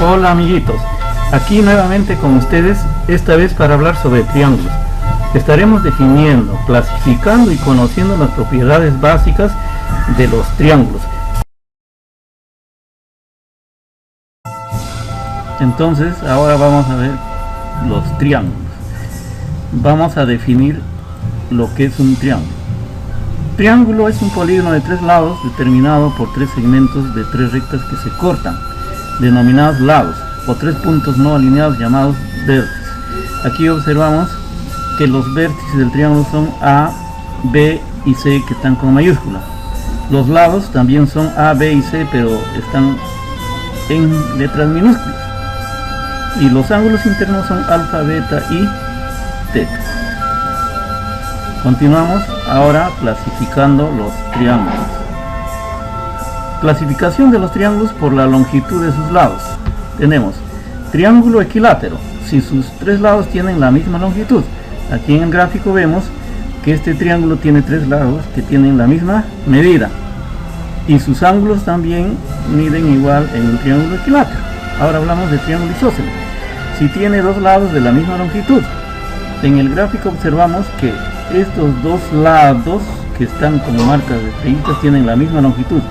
Hola amiguitos, aquí nuevamente con ustedes, esta vez para hablar sobre triángulos. Estaremos definiendo, clasificando y conociendo las propiedades básicas de los triángulos. Entonces, ahora vamos a ver los triángulos. Vamos a definir lo que es un triángulo. Triángulo es un polígono de tres lados determinado por tres segmentos de tres rectas que se cortan, denominados lados, o tres puntos no alineados llamados vértices. Aquí observamos que los vértices del triángulo son A, B y C, que están con mayúscula. Los lados también son A, B y C, pero están en letras minúsculas. Y los ángulos internos son alfa, beta y teta. Continuamos ahora clasificando los triángulos. Clasificación de los triángulos por la longitud de sus lados. Tenemos triángulo equilátero, si sus tres lados tienen la misma longitud. Aquí en el gráfico vemos que este triángulo tiene tres lados que tienen la misma medida, y sus ángulos también miden igual en un triángulo equilátero. Ahora hablamos de triángulo isósceles, si tiene dos lados de la misma longitud. En el gráfico observamos que estos dos lados que están como marcas de estrellitas tienen la misma longitud,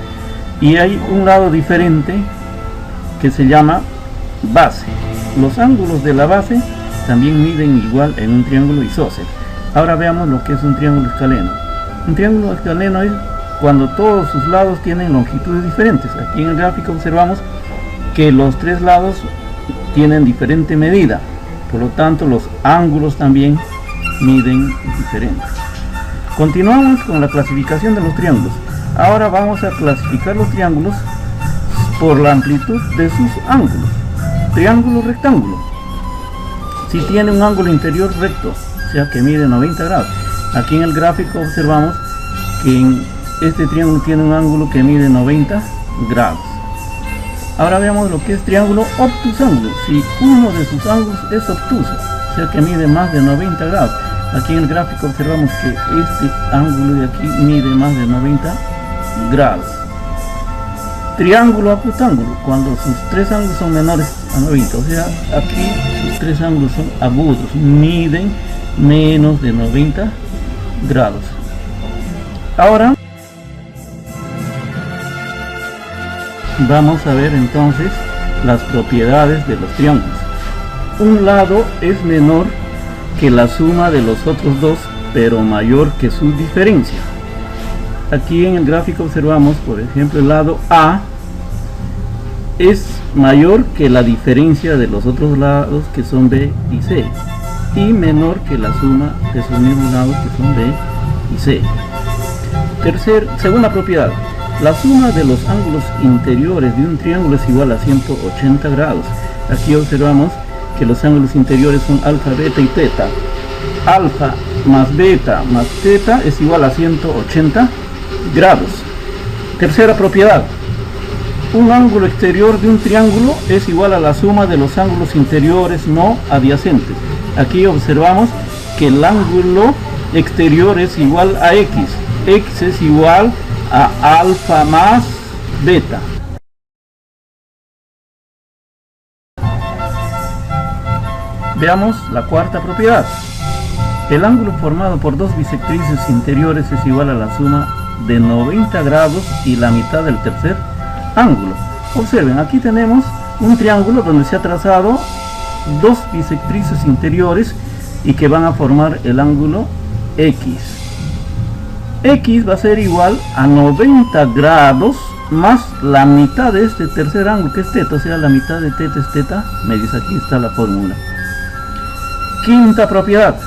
y hay un lado diferente que se llama base. Los ángulos de la base también miden igual en un triángulo isósceles. Ahora veamos lo que es un triángulo escaleno. Un triángulo escaleno es cuando todos sus lados tienen longitudes diferentes. Aquí en el gráfico observamos que los tres lados tienen diferente medida, por lo tanto los ángulos también miden diferentes. Continuamos con la clasificación de los triángulos. Ahora vamos a clasificar los triángulos por la amplitud de sus ángulos. Triángulo rectángulo, si tiene un ángulo interior recto, o sea que mide 90 grados. Aquí en el gráfico observamos que en este triángulo tiene un ángulo que mide 90 grados. Ahora veamos lo que es triángulo obtusángulo, si uno de sus ángulos es obtuso, o sea que mide más de 90 grados. Aquí en el gráfico observamos que este ángulo de aquí mide más de 90 grados. Triángulo acutángulo, cuando sus tres ángulos son menores a 90, o sea, aquí sus tres ángulos son agudos, miden menos de 90 grados. Ahora vamos a ver entonces las propiedades de los triángulos. Un lado es menor que la suma de los otros dos, pero mayor que su diferencia. Aquí en el gráfico observamos, por ejemplo, el lado A es mayor que la diferencia de los otros lados que son B y C, y menor que la suma de sus mismos lados que son B y C. Segunda propiedad, la suma de los ángulos interiores de un triángulo es igual a 180 grados. Aquí observamos que los ángulos interiores son alfa, beta y teta. Alfa más beta más teta es igual a 180 grados. Tercera propiedad, un ángulo exterior de un triángulo es igual a la suma de los ángulos interiores no adyacentes. Aquí observamos que el ángulo exterior es igual a x. X es igual a alfa más beta. Veamos la cuarta propiedad. El ángulo formado por dos bisectrices interiores es igual a la suma de 90 grados y la mitad del tercer ángulo. Observen, aquí tenemos un triángulo donde se ha trazado dos bisectrices interiores y que van a formar el ángulo X. X va a ser igual a 90 grados más la mitad de este tercer ángulo, que es teta, o sea, la mitad de teta es teta medios. Aquí está la fórmula. Quinta propiedad,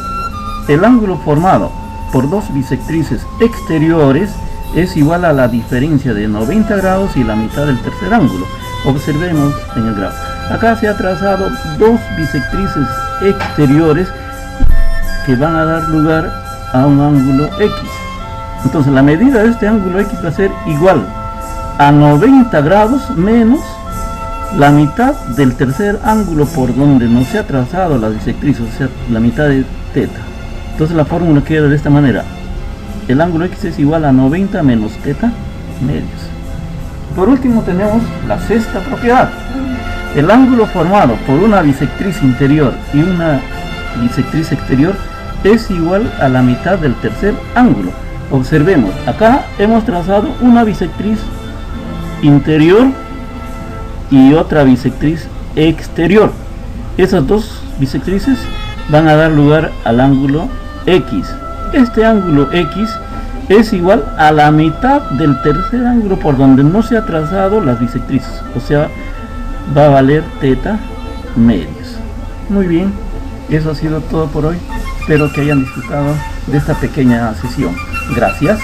el ángulo formado por dos bisectrices exteriores es igual a la diferencia de 90 grados y la mitad del tercer ángulo. Observemos en el gráfico. Acá se ha trazado dos bisectrices exteriores que van a dar lugar a un ángulo X. Entonces la medida de este ángulo X va a ser igual a 90 grados menos la mitad del tercer ángulo por donde no se ha trazado la bisectriz, o sea, la mitad de teta. Entonces la fórmula queda de esta manera: el ángulo X es igual a 90 menos teta medios. Por último tenemos la sexta propiedad. El ángulo formado por una bisectriz interior y una bisectriz exterior es igual a la mitad del tercer ángulo. Observemos, acá hemos trazado una bisectriz interior y otra bisectriz exterior. Esas dos bisectrices van a dar lugar al ángulo X. Este ángulo X es igual a la mitad del tercer ángulo por donde no se ha trazado las bisectrices, o sea, va a valer θ medios. Muy bien, eso ha sido todo por hoy. Espero que hayan disfrutado de esta pequeña sesión. Gracias.